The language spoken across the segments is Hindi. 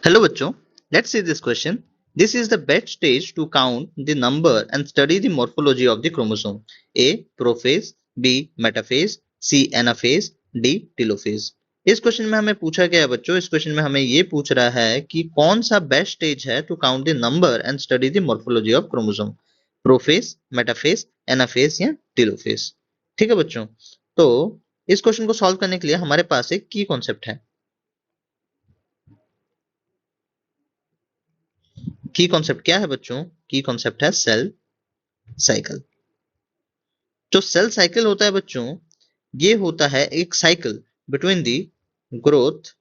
Hello बच्चों, let's see this question. This is the best stage to count the number and study the morphology of the chromosome. A. Prophase, B. Metaphase, C. Anaphase, D. Telophase. इस क्वेश्चन में हमें पूछा गया है बच्चों, इस क्वेश्चन में हमें ये पूछ रहा है कि कौन सा बेस्ट स्टेज है to count the number and study the morphology of chromosome. Prophase, metaphase, anaphase या टेलोफेज. ठीक है बच्चों, तो इस क्वेश्चन को सॉल्व करने के लिए हमारे पास एक की कॉन्सेप्ट है. की कॉन्सेप्ट क्या है बच्चों? की कॉन्सेप्ट है सेल साइकिल. जो सेल साइकिल होता है बच्चों, ये होता है एक cycle between the growth,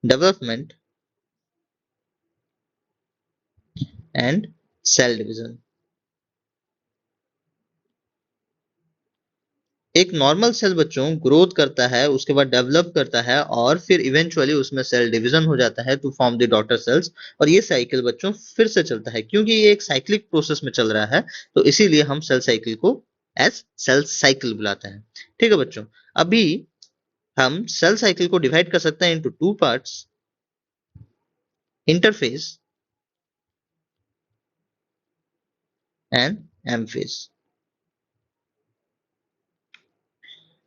development and cell division. एक नॉर्मल सेल बच्चों ग्रोथ करता है, उसके बाद डेवलप करता है और फिर इवेंचुअली उसमें सेल डिवीजन हो जाता है to form the daughter cells. और ये साइकिल बच्चों फिर से चलता है, क्योंकि ये एक साइक्लिक प्रोसेस में चल रहा है, तो इसीलिए हम सेल साइकिल को एज सेल साइकिल बुलाते हैं. ठीक है बच्चों, अभी हम सेल साइकिल को डिवाइड कर सकते हैं into two parts, interphase and M phase.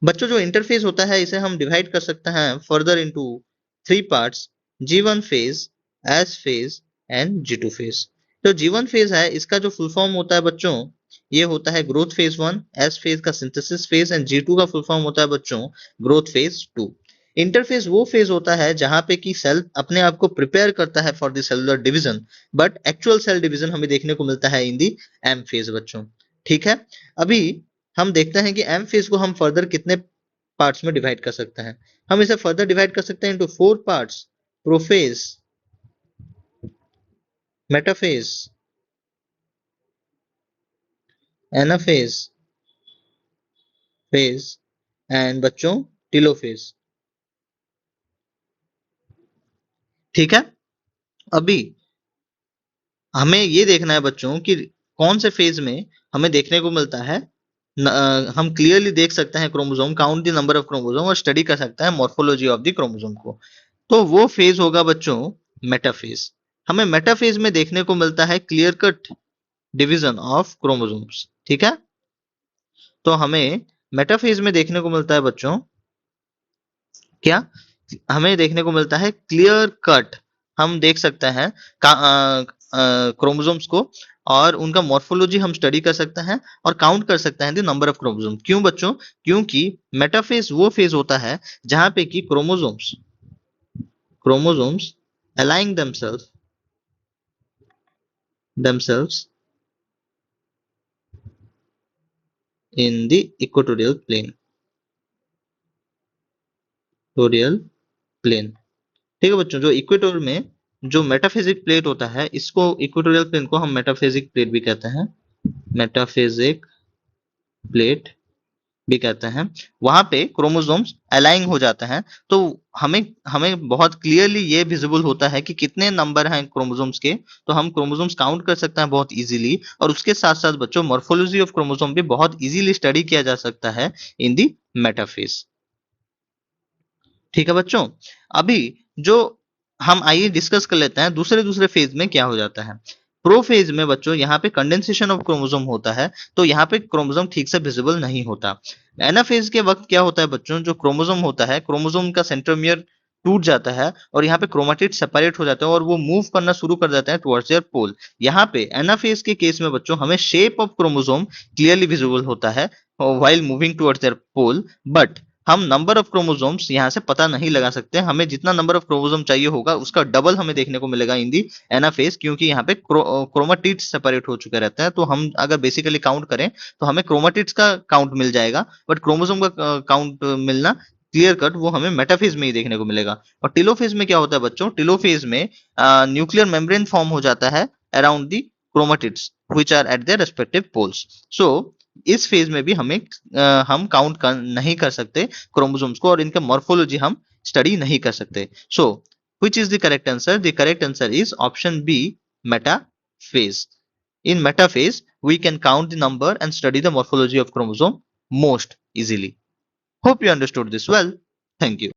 बच्चों जो इंटरफेस होता है इसे हम डिवाइड कर सकते हैं further into three parts, G1 phase, S phase and G2 phase. तो G1 फेज है, इसका जो फुल फॉर्म होता है बच्चों, ये होता है ग्रोथ फेज 1, S फेज का सिंथेसिस फेज एंड G2 का फुल फॉर्म होता है बच्चों ग्रोथ फेज 2. इंटरफेज वो फेज होता है जहां पे कि सेल अपने आप को प्रिपेयर करता है for the cellular division, but actual cell division हमें देखने को मिलता है इन दी एम फेज बच्चों. ठीक है, अभी हम देखते हैं कि एम फेज को हम फर्दर कितने पार्ट्स में डिवाइड कर सकते हैं. हम इसे फर्दर डिवाइड कर सकते हैं into four parts, prophase, metaphase, anaphase phase and बच्चों टेलोफेज. ठीक है, अभी हमें ये देखना है बच्चों कि कौन से फेज में हमें देखने को मिलता है हम क्लियरली देख सकते हैं chromosome, count the number of chromosome और स्टडी कर सकते हैं मॉर्फोलॉजी ऑफ द क्रोमोसोम को. तो वो फेज होगा बच्चों मेटाफेज. हमें मेटाफेज में देखने को मिलता है clear cut division of chromosomes. ठीक है, तो हमें मेटाफेज में देखने को मिलता है बच्चों क्या, हमें देखने को मिलता है क्लियर कट, हम देख सकते हैं क्रोमोसोम्स को और उनका मॉर्फोलॉजी हम स्टडी कर सकते हैं और काउंट कर सकते हैं द नंबर ऑफ क्रोमोसोम. क्यों बच्चों? क्योंकि मेटाफेज वो फेज होता है जहां पे कि chromosomes अलाइंग themselves in the equatorial plane. ठीक है बच्चों, जो इक्वेटर में जो मेटाफिजिक प्लेट होता है, इसको इक्वेटोरियल प्लेन को हम मेटाफिजिक प्लेट भी कहते हैं, मेटाफिजिक प्लेट भी कहते हैं. वहां पे क्रोमोसोम्स अलाइन हो जाते हैं, तो हमें हमें बहुत क्लियरली ये विजिबल होता है कि कितने नंबर हैं क्रोमोसोम्स के. तो हम क्रोमोसोम्स काउंट कर सकते हैं बहुत इजीली, और उसके साथ साथ बच्चों मॉर्फोलॉजी ऑफ क्रोमोसोम भी बहुत इजीली स्टडी किया जा सकता है इन दी मेटाफेज. ठीक है बच्चों, अभी जो हम आइए डिस्कस कर लेते हैं दूसरे दूसरे फेज में क्या हो जाता है. प्रो फेज में बच्चों यहाँ पे कंडेंसेशन ऑफ क्रोमोसोम होता है, तो यहाँ पे क्रोमोसोम ठीक से विजिबल नहीं होता. एनाफेज के वक्त क्या होता है बच्चों, जो क्रोमोसोम होता है, क्रोमोसोम का सेंट्रोमियर टूट जाता है और यहाँ पे क्रोमेटिड सेपरेट हो जाते हैं और वो मूव करना शुरू कर देते हैं टुवर्ड्स देयर पोल. यहाँ पे एनाफेज के केस में बच्चों हमें shape of chromosome clearly visible होता है while moving towards their pole, but हम नंबर ऑफ क्रोमोसोम्स यहाँ से पता नहीं लगा सकते. हमें जितना नंबर ऑफ क्रोमोसोम चाहिए होगा उसका डबल हमें देखने को मिलेगा इन दी एनाफेज, क्योंकि यहाँ पे क्रोमेटिड्स सेपरेट हो चुके रहते हैं. तो हम अगर बेसिकली काउंट करें तो हमें क्रोमेटिड्स का काउंट मिल जाएगा, बट क्रोमोसोम का काउंट मिलना क्लियर कट वो हमें मेटाफेज में ही देखने को मिलेगा. और टेलोफेज में क्या होता है बच्चों, टेलोफेज में न्यूक्लियर मेम्ब्रेन फॉर्म हो जाता है around the chromatids which are at their respective poles. So इस फेज में भी हम काउंट नहीं कर सकते क्रोमोसोम्स को और इनका मॉर्फोलॉजी हम स्टडी नहीं कर सकते. So which is the correct answer? The correct answer is option B, metaphase. In metaphase, we can count the number and study the morphology of chromosome most easily. Hope you understood this well. Thank you.